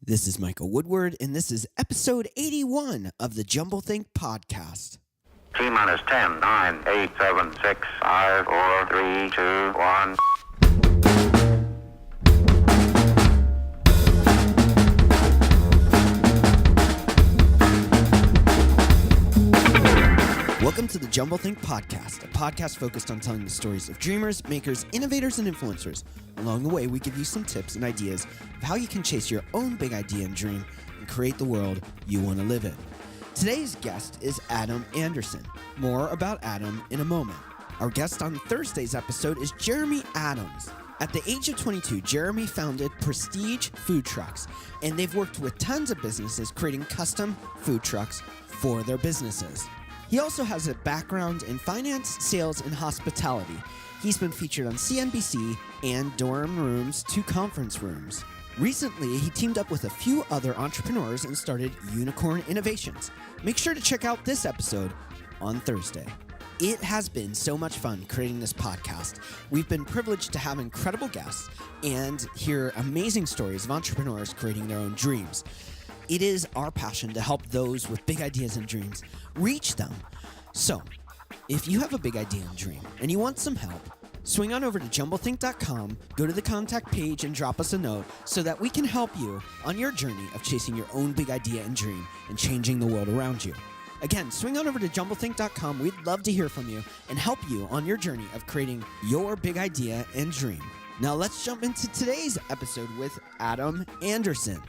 This is Michael Woodward, and this is episode 81 of the Jumble Think podcast. T-minus 10, 9, 8, 7, 6, 5, 4, 3, 2, 1. Welcome to the Jumble Think podcast, a podcast focused on telling the stories of dreamers, makers, innovators, and influencers. Along the way, we give you some tips and ideas of how you can chase your own big idea and dream and create the world you want to live in. Today's guest is Adam Anderson. More about Adam in a moment. Our guest on Thursday's episode is Jeremy Adams. At the age of 22, Jeremy founded Prestige Food Trucks, and they've worked with tons of businesses creating custom food trucks for their businesses. He also has a background in finance, sales, and hospitality. He's been featured on CNBC and dorm rooms to conference rooms. Recently, he teamed up with a few other entrepreneurs and started Unicorn Innovations. Make sure to check out this episode on Thursday. It has been so much fun creating this podcast. We've been privileged to have incredible guests and hear amazing stories of entrepreneurs creating their own dreams. It is our passion to help those with big ideas and dreams reach them. So, if you have a big idea and dream and you want some help, swing on over to jumblethink.com, go to the contact page and drop us a note so that we can help you on your journey of chasing your own big idea and dream and changing the world around you. Again, swing on over to jumblethink.com. We'd love to hear from you and help you on your journey of creating your big idea and dream. Now let's jump into today's episode with Adam Anderson.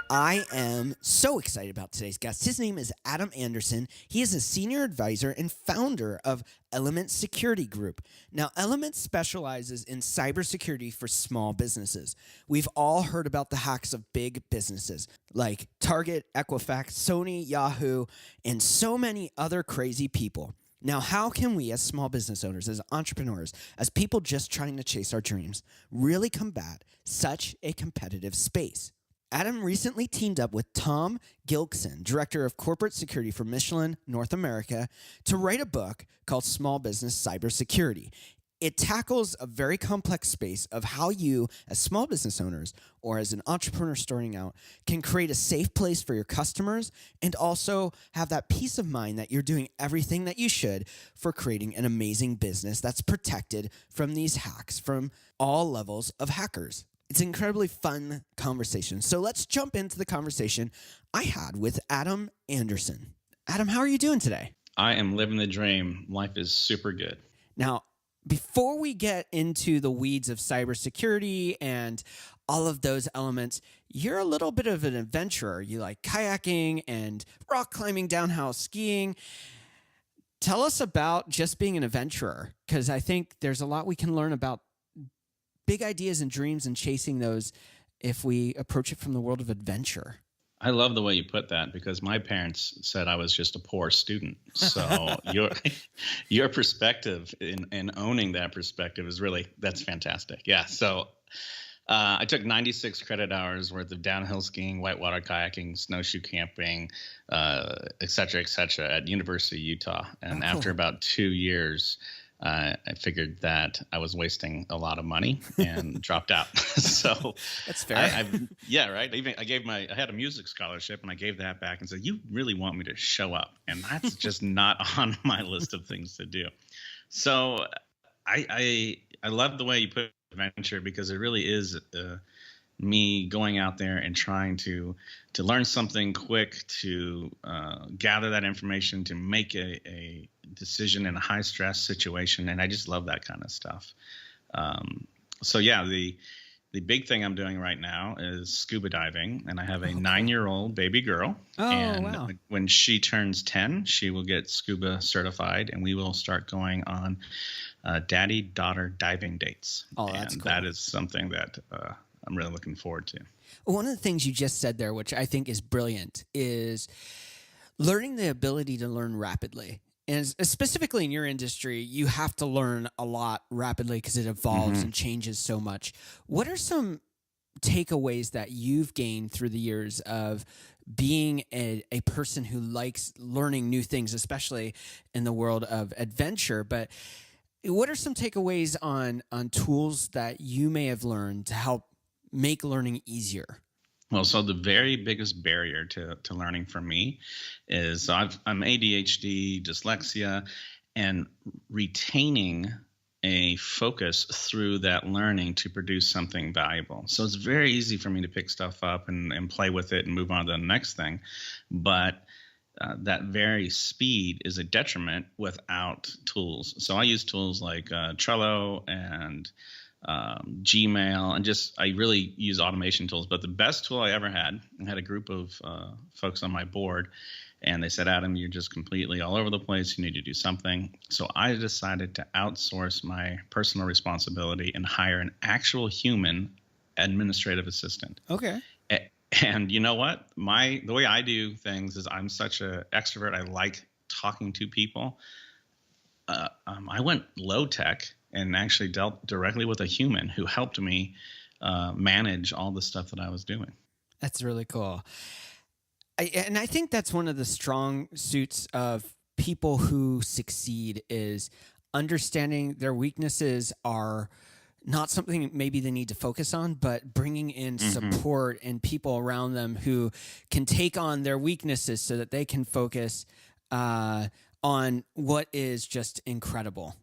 I am so excited about today's guest. His name is Adam Anderson. He is a senior advisor and founder of Element Security Group. Now, Element specializes in cybersecurity for small businesses. We've all heard about the hacks of big businesses like Target, Equifax, Sony, Yahoo, and so many other crazy people. Now, how can we as small business owners, as entrepreneurs, as people just trying to chase our dreams, really combat such a competitive space? Adam recently teamed up with Tom Gilkeson, Director of Corporate Security for Michelin North America, to write a book called Small Business Cybersecurity. It tackles a very complex space of how you, as small business owners or as an entrepreneur starting out, can create a safe place for your customers and also have that peace of mind that you're doing everything that you should for creating an amazing business that's protected from these hacks from all levels of hackers. It's an incredibly fun conversation. So let's jump into the conversation I had with Adam Anderson. Adam, how are you doing today? I am living the dream. Life is super good. Now, before we get into the weeds of cybersecurity and all of those elements, you're a little bit of an adventurer. You like kayaking and rock climbing, downhill skiing. Tell us about just being an adventurer, because I think there's a lot we can learn about big ideas and dreams and chasing those if we approach it from the world of adventure. I love the way you put that, because my parents said I was just a poor student. So your perspective in owning that perspective is really, that's fantastic. Yeah. So I took 96 credit hours worth of downhill skiing, whitewater kayaking, snowshoe camping, et cetera, at University of Utah. And after about 2 years, I figured that I was wasting a lot of money and dropped out. So that's fair. Yeah, right. I had a music scholarship and I gave that back and said, "You really want me to show up?" And that's just not on my list of things to do. So I love the way you put adventure, because it really is me going out there and trying to learn something quick, to gather that information, to make a decision in a high stress situation. And I just love that kind of stuff. So yeah, the big thing I'm doing right now is scuba diving, and I have a 9-year-old baby girl. Oh, and wow. When she turns 10, she will get scuba certified, and we will start going on daddy-daughter diving dates. Oh, that's and cool. That is something that I'm really looking forward to. One of the things you just said there, which I think is brilliant, is learning the ability to learn rapidly. And specifically in your industry, you have to learn a lot rapidly because it evolves and changes so much. What are some takeaways that you've gained through the years of being a person who likes learning new things, especially in the world of adventure? But what are some takeaways on tools that you may have learned to help make learning easier? Well, so the very biggest barrier to learning for me is I'm ADHD, dyslexia, and retaining a focus through that learning to produce something valuable. So it's very easy for me to pick stuff up and play with it and move on to the next thing. But that very speed is a detriment without tools. So I use tools like Trello and Gmail, and I really use automation tools. But the best tool I ever had, I had a group of folks on my board, and they said, Adam, you're just completely all over the place. You need to do something. So I decided to outsource my personal responsibility and hire an actual human administrative assistant. Okay. And you know what? The way I do things is I'm such an extrovert. I like talking to people. I went low tech and actually dealt directly with a human who helped me manage all the stuff that I was doing. That's really cool. And I think that's one of the strong suits of people who succeed is understanding their weaknesses are not something maybe they need to focus on, but bringing in support and people around them who can take on their weaknesses so that they can focus on what is just incredible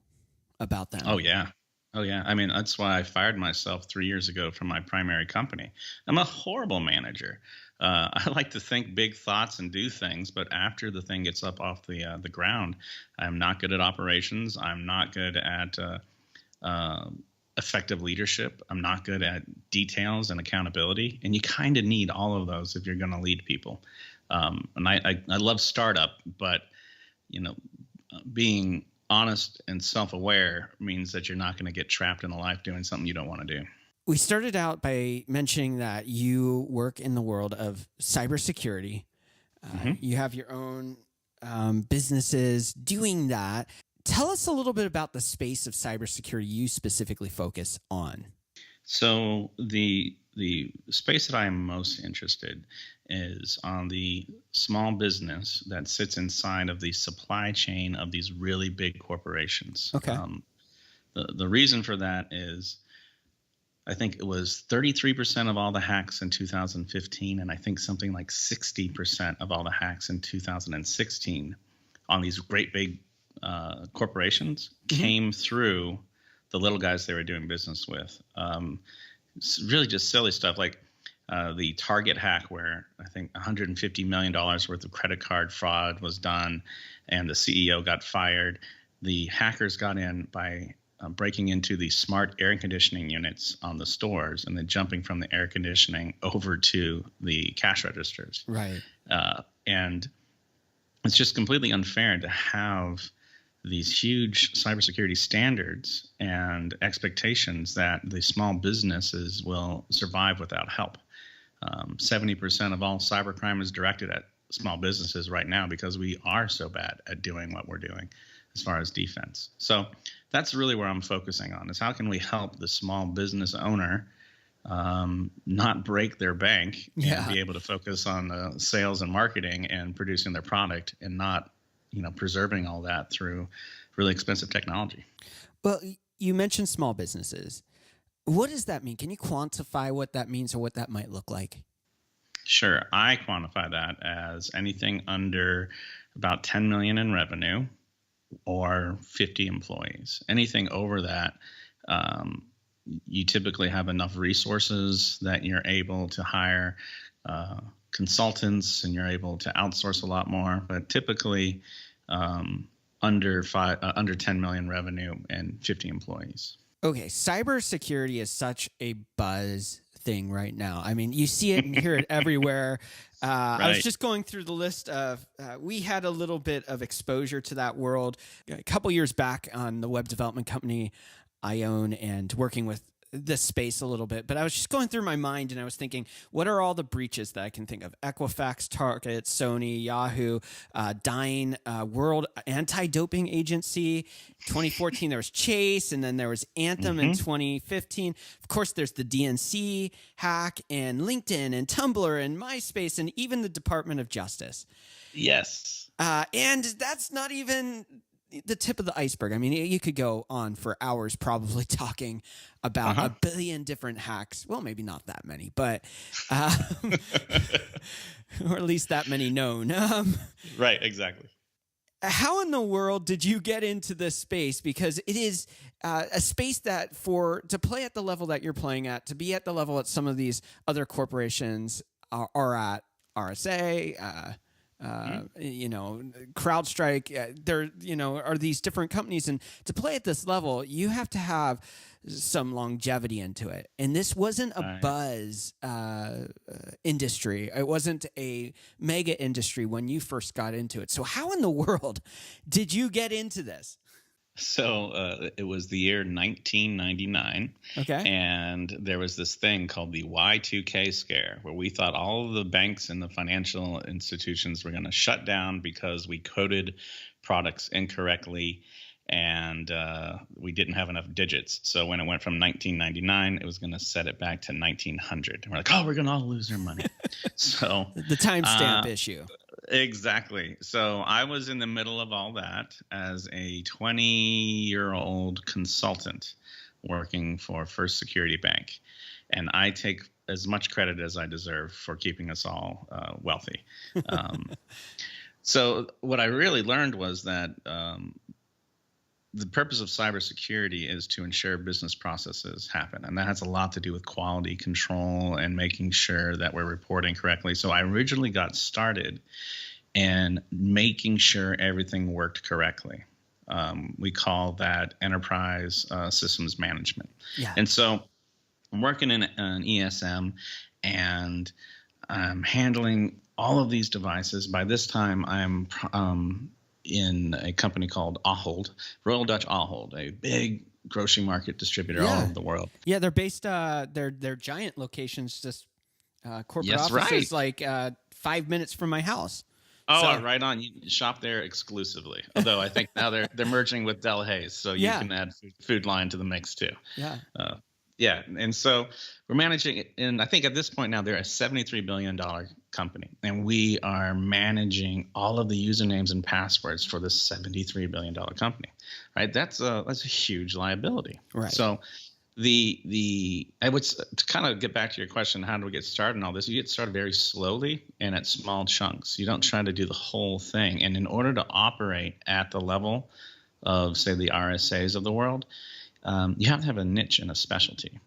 about them. Oh, yeah. I mean, that's why I fired myself 3 years ago from my primary company. I'm a horrible manager. I like to think big thoughts and do things, but after the thing gets up off the ground, I'm not good at operations. I'm not good at effective leadership. I'm not good at details and accountability. And you kind of need all of those if you're going to lead people. And I love startup, but being honest and self-aware means that you're not going to get trapped in a life doing something you don't want to do. We started out by mentioning that you work in the world of cybersecurity. You have your own businesses doing that. Tell us a little bit about the space of cybersecurity you specifically focus on. So the space that I am most interested is on the small business that sits inside of the supply chain of these really big corporations. Okay. The reason for that is I think it was 33% of all the hacks in 2015, and I think something like 60% of all the hacks in 2016 on these great big corporations came through the little guys they were doing business with. It's really just silly stuff like the Target hack where I think $150 million worth of credit card fraud was done and the CEO got fired. The hackers got in by breaking into the smart air conditioning units on the stores and then jumping from the air conditioning over to the cash registers. Right. And it's just completely unfair to have these huge cybersecurity standards and expectations that the small businesses will survive without help. 70% of all cybercrime is directed at small businesses right now because we are so bad at doing what we're doing as far as defense. So that's really where I'm focusing on is how can we help the small business owner not break their bank and be able to focus on sales and marketing and producing their product and not preserving all that through really expensive technology. Well, you mentioned small businesses. What does that mean? Can you quantify what that means or what that might look like? Sure. I quantify that as anything under about 10 million in revenue or 50 employees. Anything over that, you typically have enough resources that you're able to hire consultants and you're able to outsource a lot more, but typically under 10 million revenue and 50 employees. Okay, cybersecurity is such a buzz thing right now. I mean, you see it and hear it everywhere. Right. I was just going through the list of, we had a little bit of exposure to that world a couple years back on the web development company I own and working with this space a little bit, but I was just going through my mind and I was thinking, what are all the breaches that I can think of? Equifax, Target, Sony, Yahoo, Dine, World Anti-Doping Agency. 2014, there was Chase, and then there was Anthem in 2015. Of course, there's the DNC hack and LinkedIn and Tumblr and MySpace and even the Department of Justice. Yes. And that's not even the tip of the iceberg. I mean, you could go on for hours probably talking about a billion different hacks. Well, maybe not that many, but or at least that many known. Right, exactly. How in the world did you get into this space? Because it is a space that to play at the level that you're playing at, to be at the level that some of these other corporations are at, RSA, CrowdStrike, there, are these different companies. And to play at this level, you have to have some longevity into it. And this wasn't a buzz industry. It wasn't a mega industry when you first got into it. So how in the world did you get into this? So it was the year 1999. Okay. And there was this thing called the Y2K scare, where we thought all of the banks and the financial institutions were going to shut down because we coded products incorrectly and we didn't have enough digits. So when it went from 1999, it was going to set it back to 1900. And we're like, oh, we're going to all lose our money. So the timestamp issue. Exactly. So I was in the middle of all that as a 20-year-old consultant working for First Security Bank. And I take as much credit as I deserve for keeping us all wealthy. So what I really learned was that the purpose of cybersecurity is to ensure business processes happen. And that has a lot to do with quality control and making sure that we're reporting correctly. So I originally got started in making sure everything worked correctly. We call that enterprise systems management. Yeah. And so I'm working in an ESM and I'm handling all of these devices. By this time, I'm in a company called Ahold, Royal Dutch Ahold, a big grocery market distributor all over the world. Yeah, they're based, they're giant locations, just corporate offices, like 5 minutes from my house. Oh, so, right on. You shop there exclusively. Although I think now they're merging with Del Hayes, so you can add Food Line to the mix too. Yeah. Yeah, and so we're managing it, and I think at this point now they're a $73 billion company, and we are managing all of the usernames and passwords for this $73 billion company, right? That's a huge liability. Right. So I would, to kind of get back to your question, how do we get started in all this? You get started very slowly and at small chunks. You don't try to do the whole thing, and in order to operate at the level of, say, the RSAs of the world, you have to have a niche and a specialty.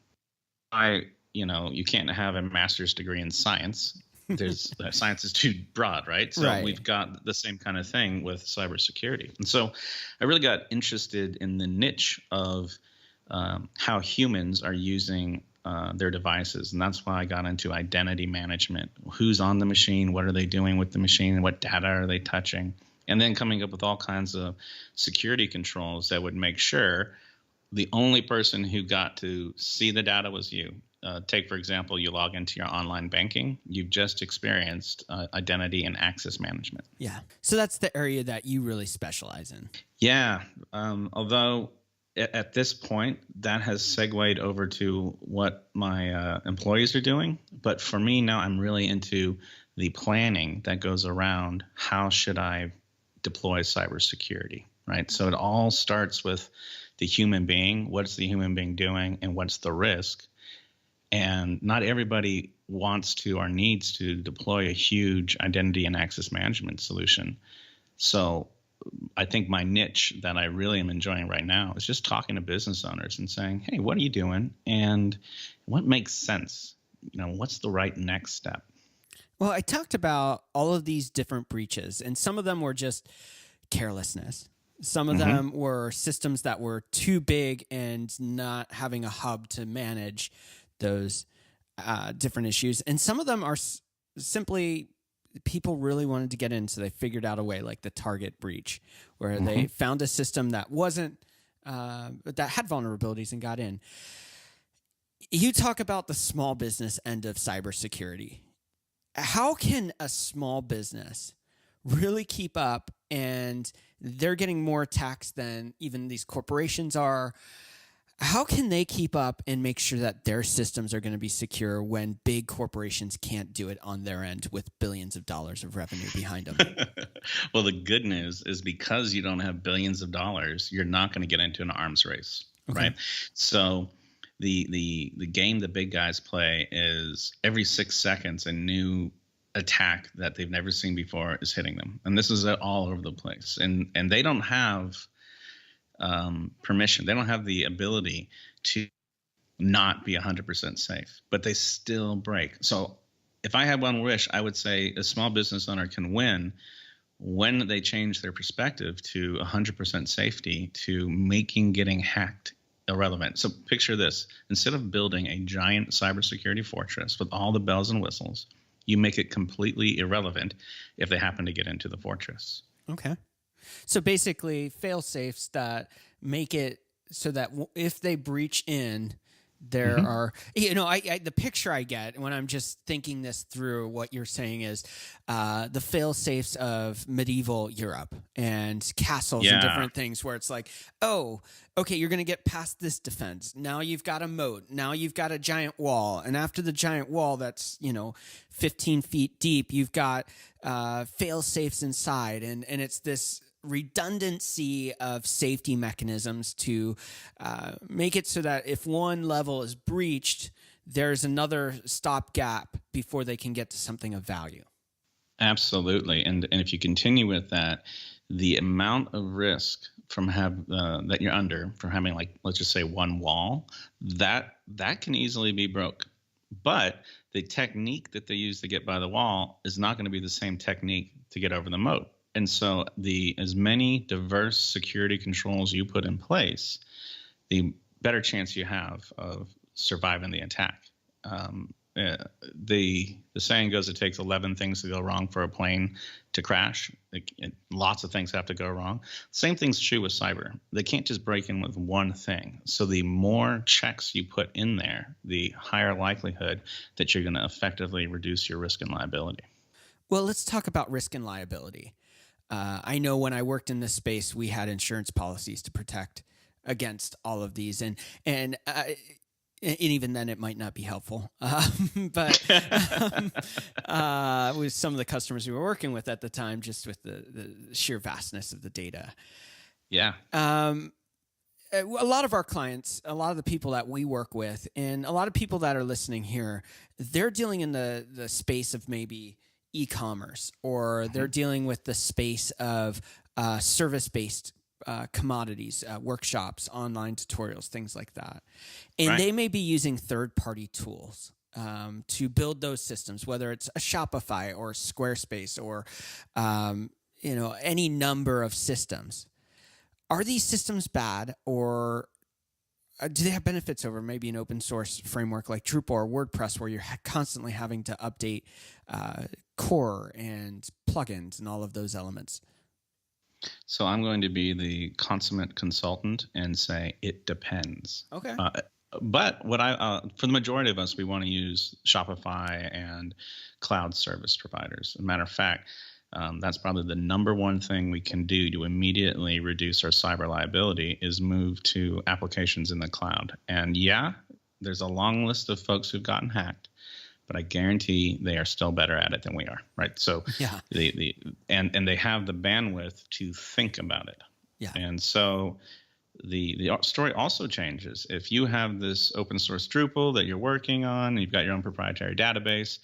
You can't have a master's degree in science. Science is too broad, right? So we've got the same kind of thing with cybersecurity. And so I really got interested in the niche of how humans are using their devices. And that's why I got into identity management. Who's on the machine? What are they doing with the machine? What data are they touching? And then coming up with all kinds of security controls that would make sure the only person who got to see the data was you. Take, for example, you log into your online banking. You've just experienced identity and access management. Yeah. So that's the area that you really specialize in. Yeah. Although at this point, that has segued over to what my employees are doing. But for me now, I'm really into the planning that goes around how should I deploy cybersecurity, right? So it all starts with the human being. What's the human being doing and what's the risk? And not everybody wants to or needs to deploy a huge identity and access management solution. So I think my niche that I really am enjoying right now is just talking to business owners and saying, hey, what are you doing? And what makes sense? What's the right next step? Well, I talked about all of these different breaches, and some of them were just carelessness. Some of them were systems that were too big and not having a hub to manage those different issues. And some of them are simply people really wanted to get in, so they figured out a way, like the Target breach, where they found a system that wasn't that had vulnerabilities and got in. You talk about the small business end of cybersecurity. How can a small business really keep up, and they're getting more attacks than even these corporations are? How can they keep up and make sure that their systems are going to be secure when big corporations can't do it on their end with billions of dollars of revenue behind them? Well, the good news is because you don't have billions of dollars, you're not going to get into an arms race, right? So the game the big guys play is every 6 seconds a new attack that they've never seen before is hitting them, and this is all over the place. And they don't have permission. They don't have the ability to not be 100% safe, but they still break. So if I had one wish, I would say a small business owner can win when they change their perspective to 100% safety, to making getting hacked irrelevant. So picture this: instead of building a giant cybersecurity fortress with all the bells and whistles, you make it completely irrelevant if they happen to get into the fortress. Okay. So basically, fail safes that make it so that if they breach in, there are, the picture I get when I'm just thinking this through, what you're saying is the fail safes of medieval Europe and castles and different things where it's like, oh, okay, you're going to get past this defense. Now you've got a moat. Now you've got a giant wall. And after the giant wall that's, 15 feet deep, you've got fail safes inside. And it's this redundancy of safety mechanisms to make it so that if one level is breached, there's another stopgap before they can get to something of value. Absolutely. And if you continue with that, the amount of risk from that you're under from having, like, let's just say one wall, that can easily be broke. But the technique that they use to get by the wall is not going to be the same technique to get over the moat. And so as many diverse security controls you put in place, the better chance you have of surviving the attack. The saying goes, it takes 11 things to go wrong for a plane to crash. Lots of things have to go wrong. Same thing's true with cyber. They can't just break in with one thing. So the more checks you put in there, the higher likelihood that you're going to effectively reduce your risk and liability. Well, let's talk about risk and liability. I know when I worked in this space, we had insurance policies to protect against all of these, and even then, it might not be helpful. But with some of the customers we were working with at the time, just with the sheer vastness of the data. Yeah. A lot of our clients, a lot of the people that we work with, and a lot of people that are listening here, they're dealing in the space of maybe e-commerce, or they're dealing with the space of service-based commodities, workshops, online tutorials, things like that. And they may be using third-party tools to build those systems, whether it's a Shopify or Squarespace or any number of systems. Are these systems bad, or do they have benefits over maybe an open source framework like Drupal or WordPress, where you're constantly having to update core and plugins and all of those elements? So I'm going to be the consummate consultant and say it depends. Okay. But what for the majority of us, we want to use Shopify and cloud service providers. As a matter of fact, that's probably the number one thing we can do to immediately reduce our cyber liability is move to applications in the cloud. And yeah, there's a long list of folks who've gotten hacked, but I guarantee they are still better at it than we are, right? So yeah, and they have the bandwidth to think about it. Yeah. And so the story also changes. If you have this open source Drupal that you're working on, and you've got your own proprietary database,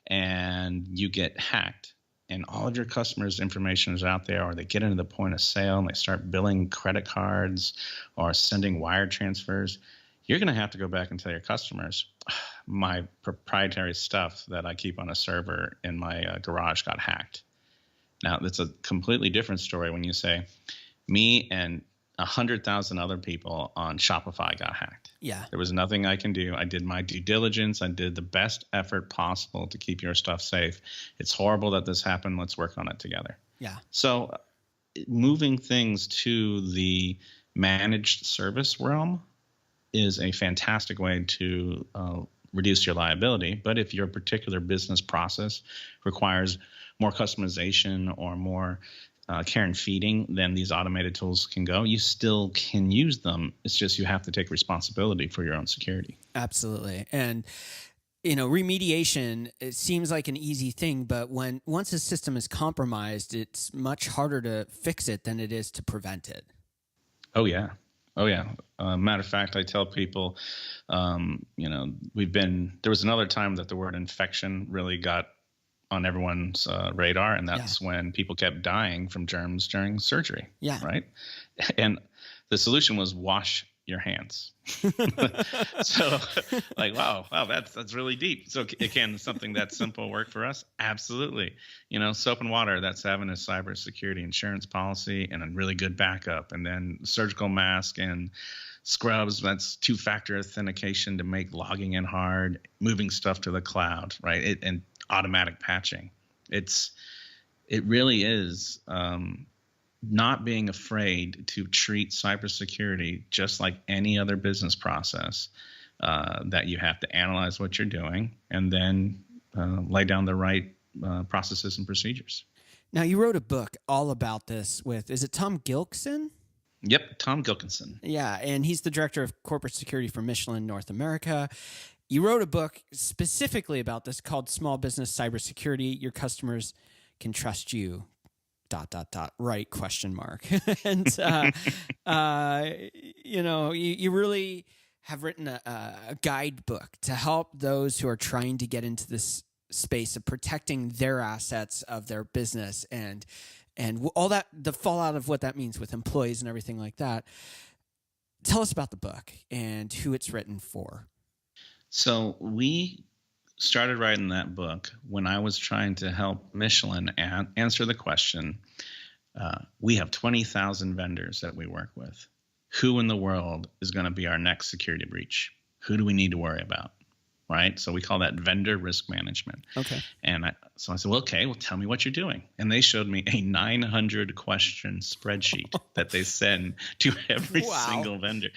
and you get hacked, and all of your customers' information is out there, or they get into the point of sale and they start billing credit cards or sending wire transfers, you're going to have to go back and tell your customers, my proprietary stuff that I keep on a server in my garage got hacked. Now, that's a completely different story when you say, me and 100,000 other people on Shopify got hacked. Yeah. There was nothing I can do. I did my due diligence. I did the best effort possible to keep your stuff safe. It's horrible that this happened. Let's work on it together. Yeah. So moving things to the managed service realm is a fantastic way to reduce your liability. But if your particular business process requires more customization or more care and feeding than these automated tools can go. You still can use them. It's just you have to take responsibility for your own security. Absolutely. And remediation, it seems like an easy thing, but once a system is compromised, it's much harder to fix it than it is to prevent it. Oh yeah. Matter of fact, I tell people, there was another time that the word infection really got on everyone's radar, and that's when people kept dying from germs during surgery. Yeah. Right. And the solution was wash your hands. So wow, that's really deep. So can something that simple work for us? Absolutely. Soap and water, that's having a cybersecurity insurance policy and a really good backup. And then surgical mask and scrubs, that's two-factor authentication to make logging in hard, moving stuff to the cloud, right? And automatic patching. It really is not being afraid to treat cybersecurity just like any other business process, that you have to analyze what you're doing and then lay down the right processes and procedures. Now, you wrote a book all about this is it Tom Gilkeson? Yep, Tom Gilkeson. Yeah, and he's the director of corporate security for Michelin North America. You wrote a book specifically about this called Small Business Cybersecurity. Your customers can trust you. ... right ? And you really have written a guidebook to help those who are trying to get into this space of protecting their assets of their business and all that, the fallout of what that means with employees and everything like that. Tell us about the book and who it's written for. So we started writing that book when I was trying to help Michelin answer the question, we have 20,000 vendors that we work with. Who in the world is going to be our next security breach? Who do we need to worry about? Right? So we call that vendor risk management. Okay. And so I said, well, tell me what you're doing. And they showed me a 900 question spreadsheet that they send to every single vendor.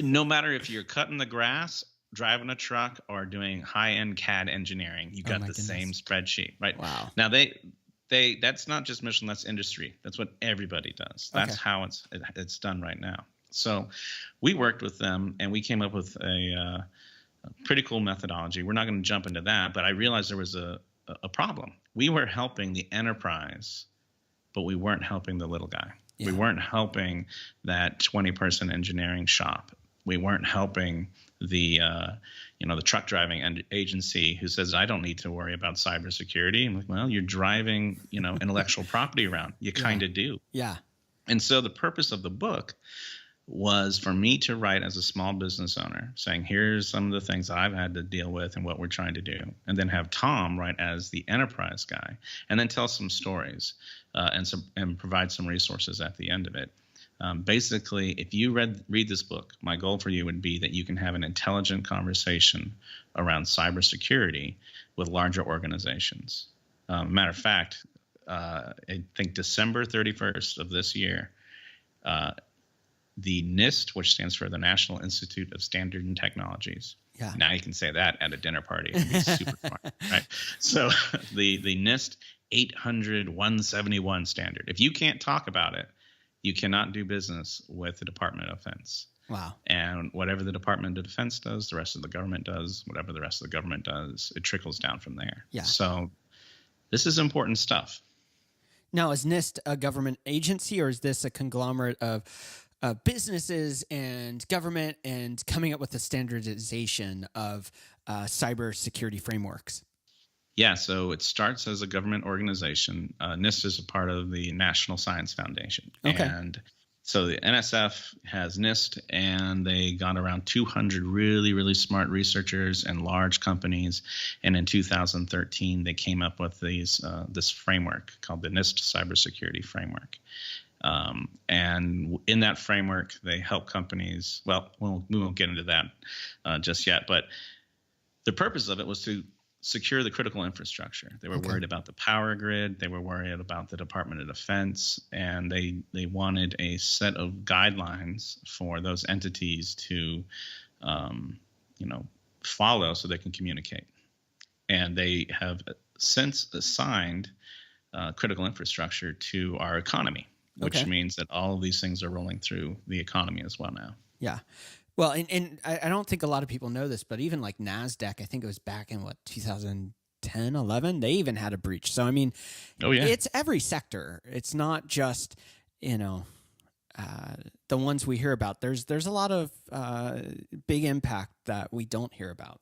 No matter if you're cutting the grass, driving a truck, or doing high-end CAD engineering, you got the same spreadsheet, right? Wow. Now that's not just Michelin, that's industry. That's what everybody does. That's how it's done right now. So we worked with them and we came up with a pretty cool methodology. We're not going to jump into that, but I realized there was a problem. We were helping the enterprise, but we weren't helping the little guy. Yeah. We weren't helping that 20-person engineering shop. We weren't helping the truck driving agency who says, I don't need to worry about cybersecurity. I'm like, well, you're driving, intellectual property around. You kind of do. Yeah. And so the purpose of the book was for me to write as a small business owner saying, here's some of the things I've had to deal with and what we're trying to do. And then have Tom write as the enterprise guy and then tell some stories and provide some resources at the end of it. Basically, if you read this book, my goal for you would be that you can have an intelligent conversation around cybersecurity with larger organizations. Matter of fact, I think December 31st of this year, the NIST, which stands for the National Institute of Standards and Technologies. Yeah. Now you can say that at a dinner party. It's super fun, right? So the NIST 800-171 standard. If you can't talk about it, you cannot do business with the Department of Defense. Wow. And whatever the Department of Defense does, the rest of the government does. Whatever the rest of the government does, it trickles down from there. Yeah. So this is important stuff. Now, is NIST a government agency, or is this a conglomerate of businesses and government and coming up with the standardization of cybersecurity frameworks? Yeah, so it starts as a government organization. NIST is a part of the National Science Foundation. Okay. And so the NSF has NIST, and they got around 200 really, really smart researchers and large companies. And in 2013, they came up with this framework called the NIST Cybersecurity Framework. And in that framework, they help companies. Well, we won't get into that just yet, but the purpose of it was to secure the critical infrastructure. They were worried about the power grid. They were worried about the Department of Defense, and they wanted a set of guidelines for those entities to, follow so they can communicate. And they have since assigned critical infrastructure to our economy, which means that all of these things are rolling through the economy as well now. Yeah. Well, and I don't think a lot of people know this, but even like NASDAQ, I think it was back in 2010, 11, they even had a breach. So, I mean, it's every sector. It's not just, the ones we hear about. There's a lot of big impact that we don't hear about.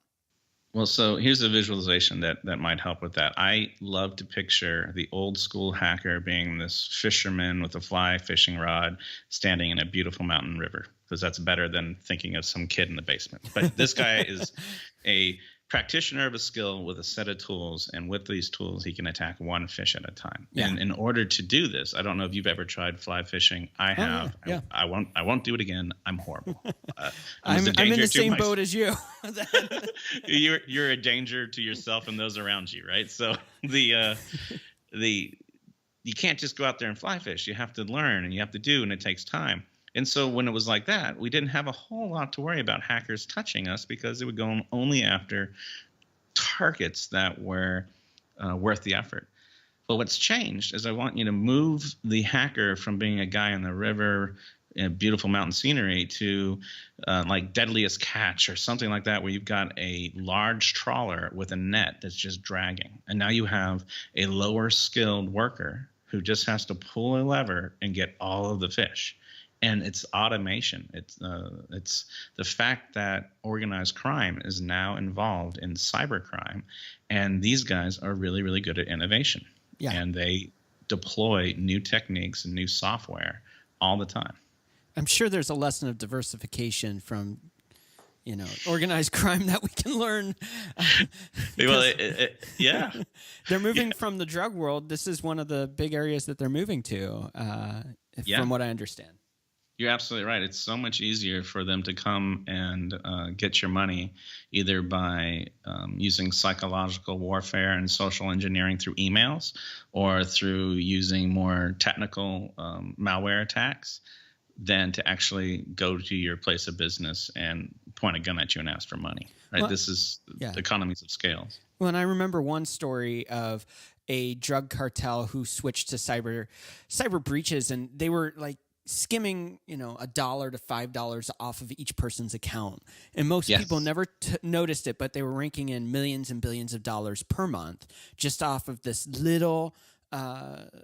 Well, so here's a visualization that might help with that. I love to picture the old school hacker being this fisherman with a fly fishing rod standing in a beautiful mountain river, because that's better than thinking of some kid in the basement. But this guy is a practitioner of a skill with a set of tools, and with these tools, he can attack one fish at a time. Yeah. And in order to do this, I don't know if you've ever tried fly fishing. I have. Yeah. I won't do it again. I'm horrible. I'm in the same boat as you. You're a danger to yourself and those around you, right? So you can't just go out there and fly fish. You have to learn and you have to do, and it takes time. And so when it was like that, we didn't have a whole lot to worry about hackers touching us, because it would go only after targets that were worth the effort. But what's changed is I want you to move the hacker from being a guy in the river in beautiful mountain scenery to like Deadliest Catch or something like that, where you've got a large trawler with a net that's just dragging. And now you have a lower skilled worker who just has to pull a lever and get all of the fish. And it's automation. It's the fact that organized crime is now involved in cybercrime, and these guys are really, really good at innovation. Yeah. And they deploy new techniques and new software all the time. I'm sure there's a lesson of diversification from, organized crime that we can learn. Well, yeah. They're moving from the drug world. This is one of the big areas that they're moving to, from what I understand. You're absolutely right. It's so much easier for them to come and get your money, either by using psychological warfare and social engineering through emails, or through using more technical malware attacks, than to actually go to your place of business and point a gun at you and ask for money. Right? Well, this is the economies of scale. Well, and I remember one story of a drug cartel who switched to cyber breaches, and they were like skimming, $1 to $5 off of each person's account. And most people never noticed it, but they were raking in millions and billions of dollars per month just off of this little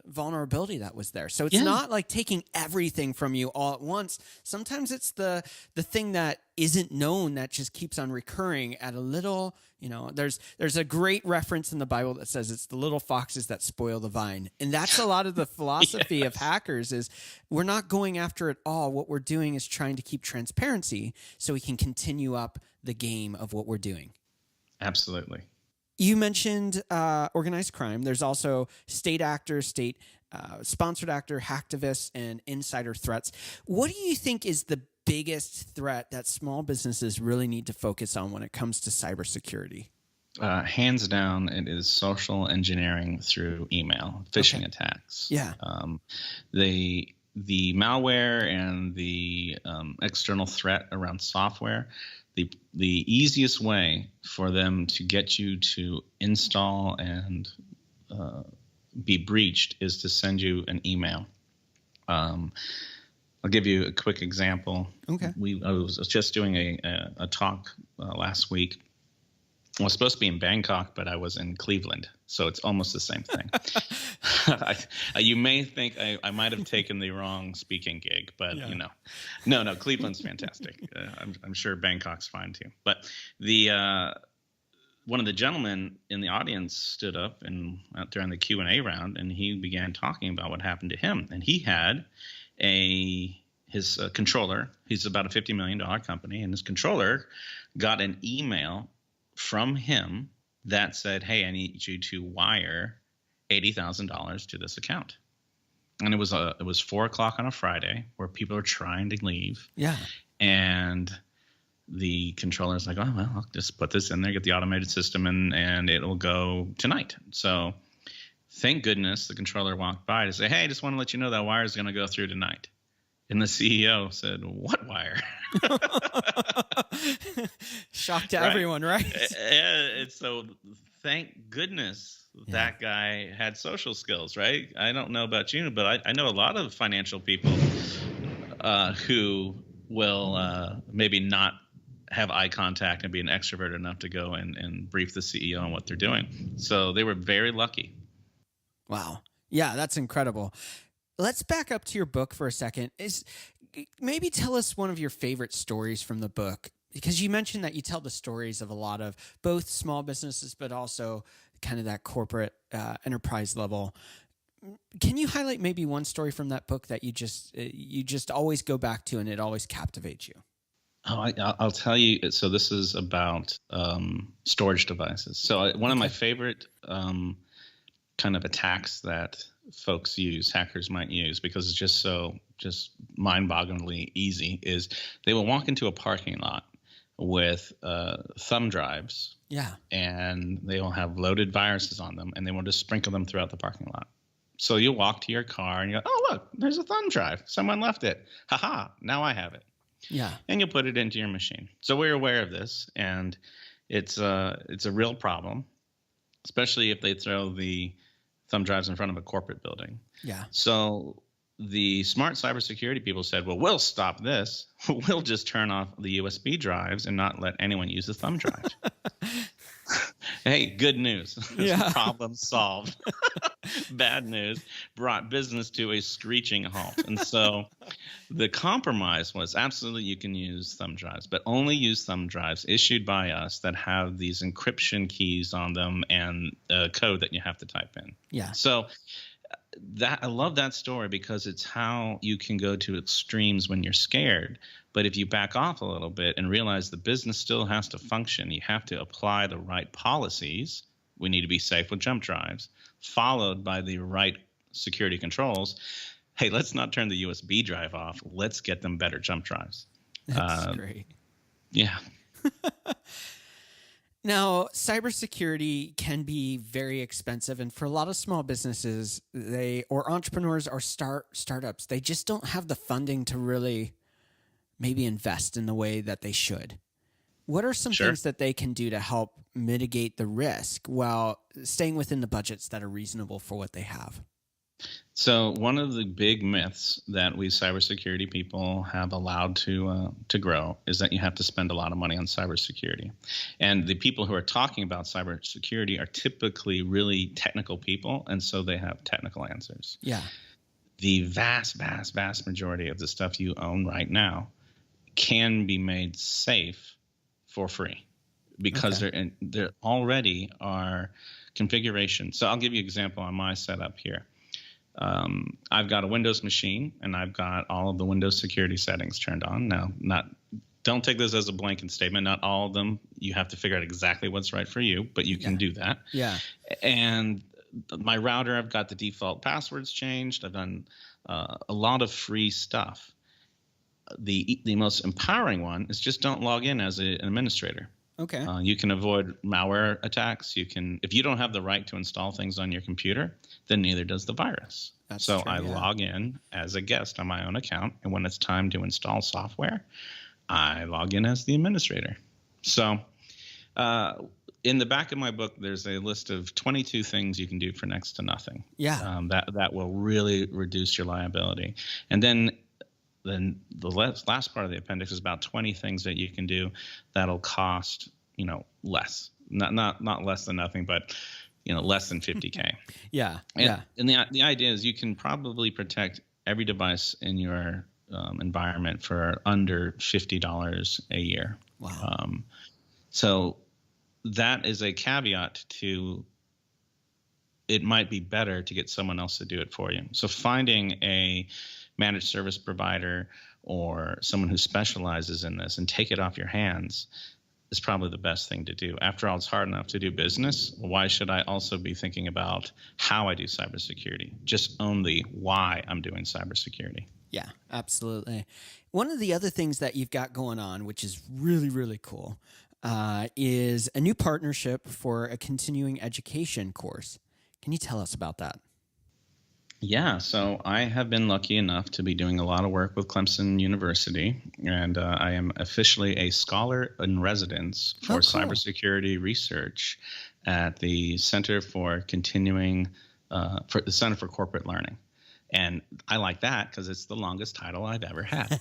vulnerability that was there. So it's not like taking everything from you all at once. Sometimes it's the thing that isn't known that just keeps on recurring at a little, there's a great reference in the Bible that says it's the little foxes that spoil the vine. And that's a lot of the philosophy of hackers is we're not going after it all. What we're doing is trying to keep transparency so we can continue up the game of what we're doing. Absolutely. You mentioned organized crime. There's also state actors, state-sponsored actor, hacktivists, and insider threats. What do you think is the biggest threat that small businesses really need to focus on when it comes to cybersecurity? Hands down, it is social engineering through email, phishing attacks. Yeah. The malware and the external threat around software, the easiest way for them to get you to install and be breached is to send you an email. I'll give you a quick example. Okay. I was just doing a talk last week. I was supposed to be in Bangkok, but I was in Cleveland, so it's almost the same thing. You may think I might have taken the wrong speaking gig, but no, Cleveland's fantastic. I'm sure Bangkok's fine too. But one of the gentlemen in the audience stood up and during the Q&A round, and he began talking about what happened to him. And he had his controller. He's about a $50 million company, and his controller got an email from him that said, "Hey, I need you to wire $80,000 to this account." And it was 4:00 on a Friday where people are trying to leave. Yeah. And the controller's like, "Oh, well, I'll just put this in there, get the automated system, and it'll go tonight." So thank goodness the controller walked by to say, "Hey, I just want to let you know that wire is going to go through tonight." And the CEO said, "What wire?" Shock to everyone, right? And so thank goodness Yeah. that guy had social skills, right? I don't know about you, but I know a lot of financial people who will maybe not have eye contact and be an extrovert enough to go and brief the CEO on what they're doing. So they were very lucky. Wow. Yeah, that's incredible. Let's back up to your book for a second. Maybe tell us one of your favorite stories from the book, because you mentioned that you tell the stories of a lot of both small businesses, but also kind of that corporate enterprise level. Can you highlight maybe one story from that book that you just always go back to and it always captivates you? Oh, I'll tell you. So this is about storage devices. So one of my favorite kind of attacks that folks use, hackers might use, because it's just mind-bogglingly easy, is they will walk into a parking lot with thumb drives. Yeah. And they will have loaded viruses on them, and they will just sprinkle them throughout the parking lot. So you'll walk to your car and you go, oh, look, there's a thumb drive. Someone left it. Ha, now I have it. Yeah. And you'll put it into your machine. So we're aware of this, and it's a real problem, especially if they throw the thumb drives in front of a corporate building. Yeah. So the smart cybersecurity people said, well, we'll stop this. We'll just turn off the USB drives and not let anyone use the thumb drive. Hey, good news. Yeah. Problem solved. Bad news brought business to a screeching halt. And so the compromise was absolutely you can use thumb drives, but only use thumb drives issued by us that have these encryption keys on them and code that you have to type in. Yeah. So I love that story because it's how you can go to extremes when you're scared. But if you back off a little bit and realize the business still has to function, you have to apply the right policies. We need to be safe with jump drives, followed by the right security controls. Hey, let's not turn the USB drive off. Let's get them better jump drives. That's great. Yeah. Now, cybersecurity can be very expensive, and for a lot of small businesses, or entrepreneurs or startups, they just don't have the funding to really maybe invest in the way that they should. What are some things that they can do to help mitigate the risk while staying within the budgets that are reasonable for what they have? So one of the big myths that we cybersecurity people have allowed to grow is that you have to spend a lot of money on cybersecurity. And the people who are talking about cybersecurity are typically really technical people, and so they have technical answers. Yeah. The vast majority of the stuff you own right now can be made safe for free because there already are configurations. So I'll give you an example on my setup here. I've got a Windows machine, and I've got all of the Windows security settings turned on. Now, don't take this as a blanket statement. Not all of them. You have to figure out exactly what's right for you, but you can do that. Yeah. And my router, I've got the default passwords changed. I've done a lot of free stuff. The most empowering one is just don't log in as an administrator. Okay. You can avoid malware attacks. If you don't have the right to install things on your computer, then neither does the virus. That's so true, I log in as a guest on my own account, and when it's time to install software, I log in as the administrator. So in the back of my book, there's a list of 22 things you can do for next to nothing. Yeah. That will really reduce your liability. And then the last part of the appendix is about 20 things that you can do that'll cost, less, not less than nothing, but, less than $50K. Yeah. And the idea is you can probably protect every device in your environment for under $50 a year. Wow. So that is a caveat to it might be better to get someone else to do it for you. So finding a managed service provider or someone who specializes in this and take it off your hands is probably the best thing to do. After all, it's hard enough to do business. Why should I also be thinking about how I do cybersecurity? Just own the why I'm doing cybersecurity. Yeah, absolutely. One of the other things that you've got going on, which is really, really cool, is a new partnership for a continuing education course. Can you tell us about that? Yeah, so I have been lucky enough to be doing a lot of work with Clemson University, and I am officially a scholar in residence for cybersecurity research at the Center for Corporate Learning. And I like that because it's the longest title I've ever had.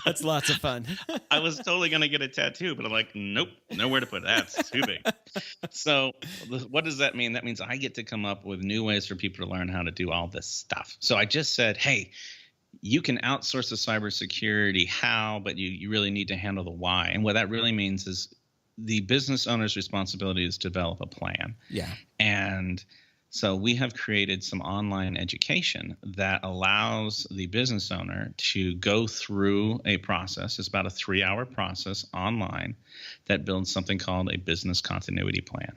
That's lots of fun. I was totally going to get a tattoo, but I'm like, nope, nowhere to put it. That's too big. So what does that mean? That means I get to come up with new ways for people to learn how to do all this stuff. So I just said, hey, you can outsource the cybersecurity how, but you really need to handle the why. And what that really means is the business owner's responsibility is to develop a plan. Yeah. And so we have created some online education that allows the business owner to go through a process. It's about a 3-hour process online that builds something called a business continuity plan.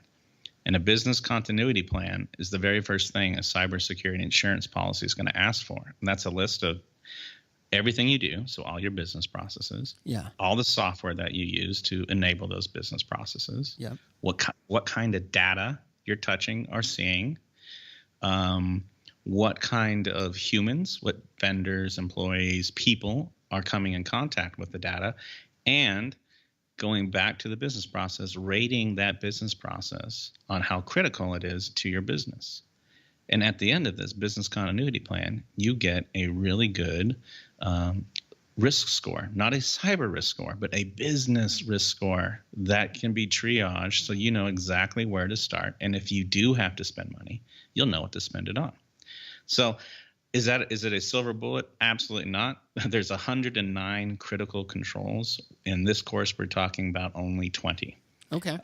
And a business continuity plan is the very first thing a cybersecurity insurance policy is going to ask for. And that's a list of everything you do, so all your business processes, all the software that you use to enable those business processes, what kind of data you're touching or seeing, what kind of humans, what vendors, employees, people are coming in contact with the data, and going back to the business process, rating that business process on how critical it is to your business. And at the end of this business continuity plan, you get a really good risk score, not a cyber risk score, but a business risk score that can be triaged so you know exactly where to start. And if you do have to spend money, you'll know what to spend it on. So is it a silver bullet? Absolutely not. There's 109 critical controls. In this course, we're talking about only 20. Okay.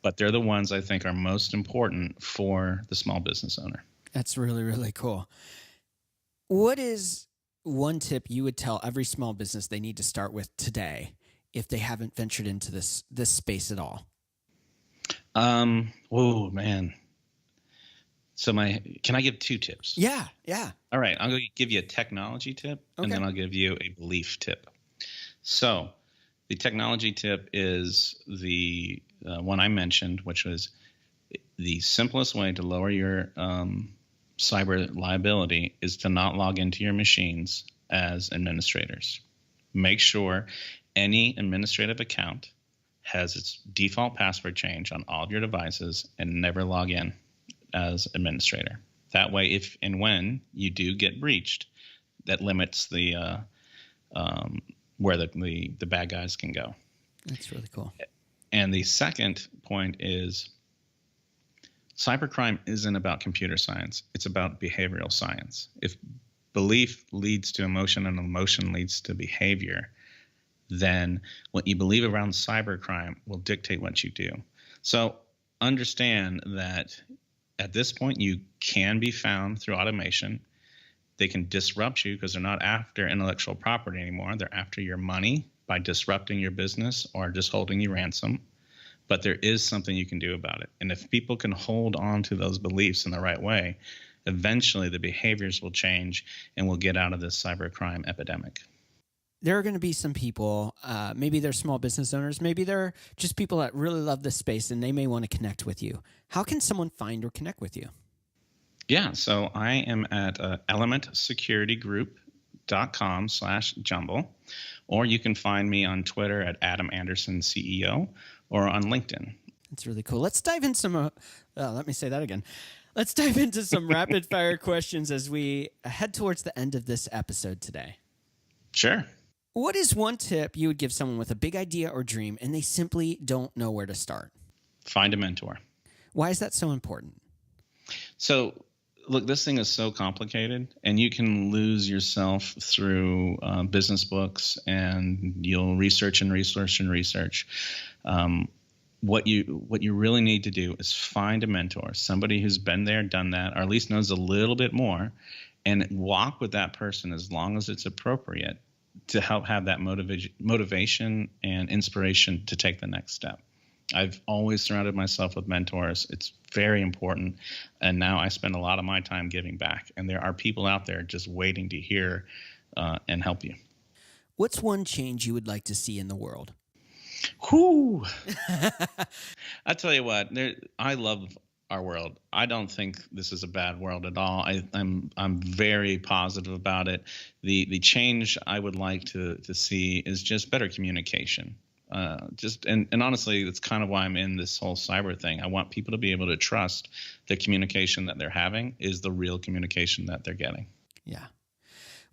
But they're the ones I think are most important for the small business owner. That's really, really cool. What is one tip you would tell every small business they need to start with today if they haven't ventured into this space at all? Oh man. So can I give 2 tips? Yeah. All right. I'm going to give you a technology tip, and then I'll give you a belief tip. So the technology tip is the one I mentioned, which was the simplest way to lower your cyber liability is to not log into your machines as administrators. Make sure any administrative account has its default password change on all of your devices and never log in as administrator. That way, if and when you do get breached, that limits the where the bad guys can go. That's really cool. And the second point is cybercrime isn't about computer science. It's about behavioral science. If belief leads to emotion and emotion leads to behavior, then what you believe around cybercrime will dictate what you do. So understand that at this point, you can be found through automation. They can disrupt you because they're not after intellectual property anymore. They're after your money by disrupting your business or just holding you ransom. But there is something you can do about it. And if people can hold on to those beliefs in the right way, eventually the behaviors will change and we'll get out of this cybercrime epidemic. There are going to be some people, maybe they're small business owners, maybe they're just people that really love this space and they may want to connect with you. How can someone find or connect with you? Yeah, so I am at elementsecuritygroup.com/jumble, or you can find me on Twitter at Adam Anderson CEO or on LinkedIn. That's really cool. Let's dive in some, let me say that again. Let's dive into some rapid fire questions as we head towards the end of this episode today. Sure. What is one tip you would give someone with a big idea or dream and they simply don't know where to start? Find a mentor. Why is that so important? So, look, this thing is so complicated, and you can lose yourself through business books, and you'll research and research and research. What you really need to do is find a mentor, somebody who's been there, done that, or at least knows a little bit more, and walk with that person as long as it's appropriate to help have that motivation and inspiration to take the next step. I've always surrounded myself with mentors. It's very important. And now I spend a lot of my time giving back. And there are people out there just waiting to hear and help you. What's one change you would like to see in the world? Whew. I tell you what, I love our world. I don't think this is a bad world at all. I'm very positive about it. The change I would like to see is just better communication. And honestly, that's kind of why I'm in this whole cyber thing. I want people to be able to trust the communication that they're having is the real communication that they're getting. Yeah.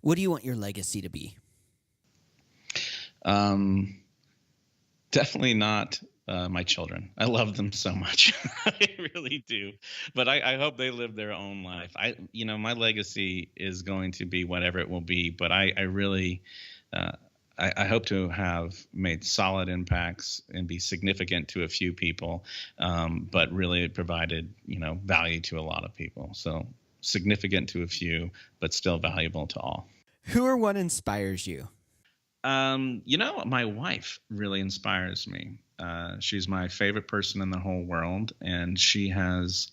What do you want your legacy to be? Definitely not my children. I love them so much. I really do. But I hope they live their own life. My legacy is going to be whatever it will be. But I really, I hope to have made solid impacts and be significant to a few people, but really provided, value to a lot of people. So significant to a few, but still valuable to all. Who or what inspires you? My wife really inspires me. She's my favorite person in the whole world, and she has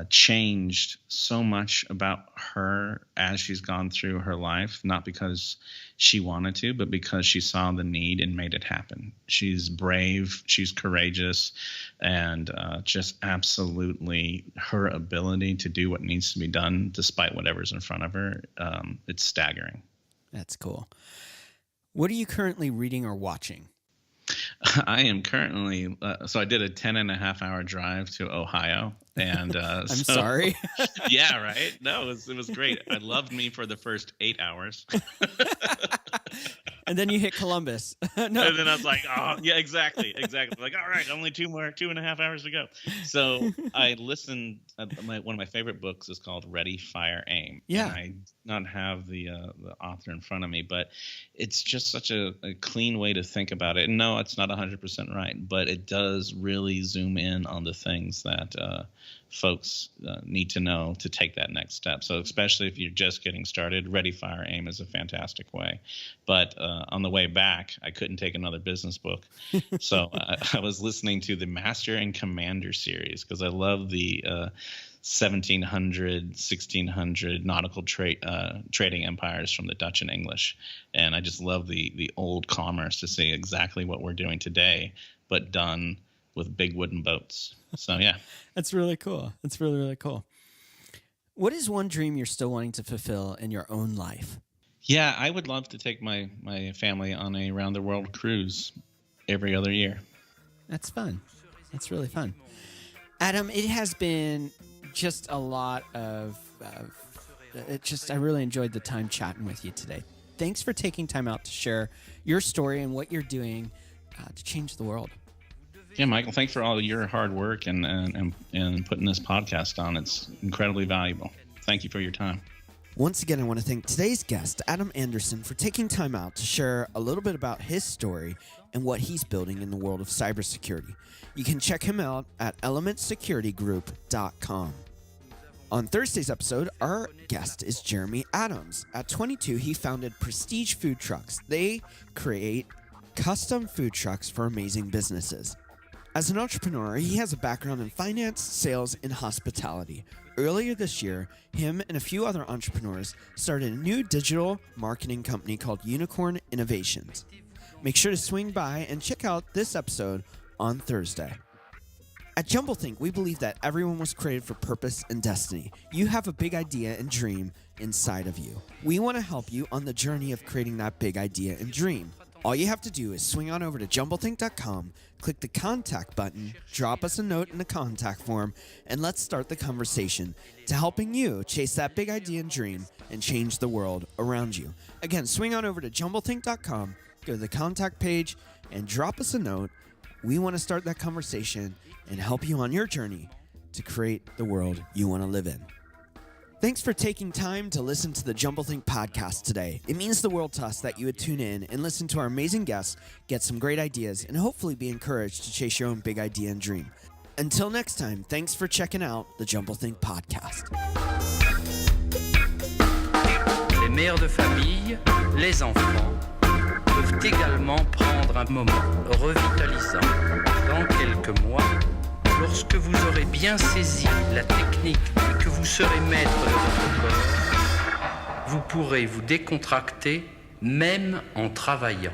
changed so much about her as she's gone through her life, not because she wanted to, but because she saw the need and made it happen. She's brave, she's courageous, and just absolutely her ability to do what needs to be done despite whatever's in front of her, it's staggering. That's cool. What are you currently reading or watching? I am currently, so I did a 10.5-hour drive to Ohio. And I'm sorry. Yeah, right. No, it was great. I loved me for the first 8 hours. And then you hit Columbus. No. And then I was like, oh, yeah, exactly. Like, all right, only 2.5 hours to go. So I listened. One of my favorite books is called Ready, Fire, Aim. Yeah. And I do not have the author in front of me, but it's just such a clean way to think about it. And no, it's not 100% right, but it does really zoom in on the things that folks need to know to take that next step. So especially if you're just getting started, Ready, Fire, Aim is a fantastic way. But on the way back, I couldn't take another business book. So I was listening to the Master and Commander series because I love the 1700, 1600 nautical trading empires from the Dutch and English. And I just love the old commerce to see exactly what we're doing today, but done with big wooden boats. So, yeah. That's really cool. That's really, really cool. What is one dream you're still wanting to fulfill in your own life? Yeah, I would love to take my family on a round-the-world cruise every other year. That's fun. That's really fun. Adam, it has been just a lot of I really enjoyed the time chatting with you today. Thanks for taking time out to share your story and what you're doing to change the world. Yeah, Michael, thanks for all your hard work and putting this podcast on. It's incredibly valuable. Thank you for your time. Once again, I want to thank today's guest, Adam Anderson, for taking time out to share a little bit about his story and what he's building in the world of cybersecurity. You can check him out at elementsecurity.com. On Thursday's episode, our guest is Jeremy Adams. At 22, he founded Prestige Food Trucks. They create custom food trucks for amazing businesses. As an entrepreneur, he has a background in finance, sales, and hospitality. Earlier this year, him and a few other entrepreneurs started a new digital marketing company called Unicorn Innovations. Make sure to swing by and check out this episode on Thursday. At Jumblethink, we believe that everyone was created for purpose and destiny. You have a big idea and dream inside of you. We want to help you on the journey of creating that big idea and dream. All you have to do is swing on over to jumblethink.com, click the contact button, drop us a note in the contact form, and let's start the conversation to helping you chase that big idea and dream and change the world around you. Again, swing on over to jumblethink.com, go to the contact page, and drop us a note. We want to start that conversation and help you on your journey to create the world you want to live in. Thanks for taking time to listen to the Jumblethink podcast today. It means the world to us that you would tune in and listen to our amazing guests, get some great ideas, and hopefully be encouraged to chase your own big idea and dream. Until next time, thanks for checking out the Jumblethink podcast. Les mères de famille, les enfants peuvent également prendre un moment revitalisant dans quelques mois lorsque vous aurez bien saisi la technique et que vous serez maître de votre corps. Vous pourrez vous décontracter même en travaillant.